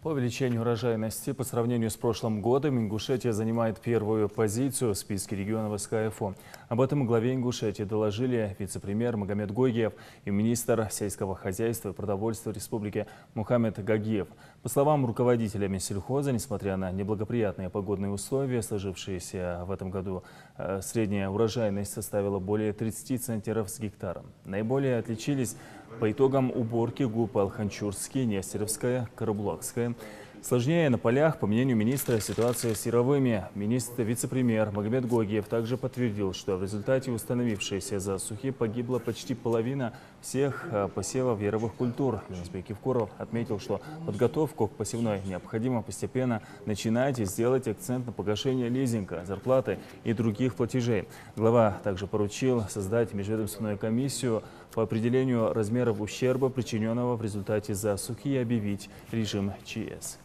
По увеличению урожайности по сравнению с прошлым годом Ингушетия занимает первую позицию в списке регионов СКФО. Об этом главе Ингушетии доложили вице-премьер Магомед Гогиев и министр сельского хозяйства и продовольствия республики Мухаммед Гагиев. По словам руководителя Минсельхоза, несмотря на неблагоприятные погодные условия, сложившиеся в этом году, средняя урожайность составила более 30 центнеров с гектара. Наиболее отличились по итогам уборки ГУП Алханчурский, Нестеровская, Карабулакская. Сложнее на полях, по мнению министра, ситуация с яровыми. Вице-премьер Магомед Гогиев также подтвердил, что в результате установившейся засухи погибла почти половина всех посевов яровых культур. Юнусбек Евкуров отметил, что подготовку к посевной необходимо постепенно начинать и сделать акцент на погашение лизинга, зарплаты и других платежей. Глава также поручил создать межведомственную комиссию по определению размеров ущерба, причиненного в результате засухи, и объявить режим ЧС.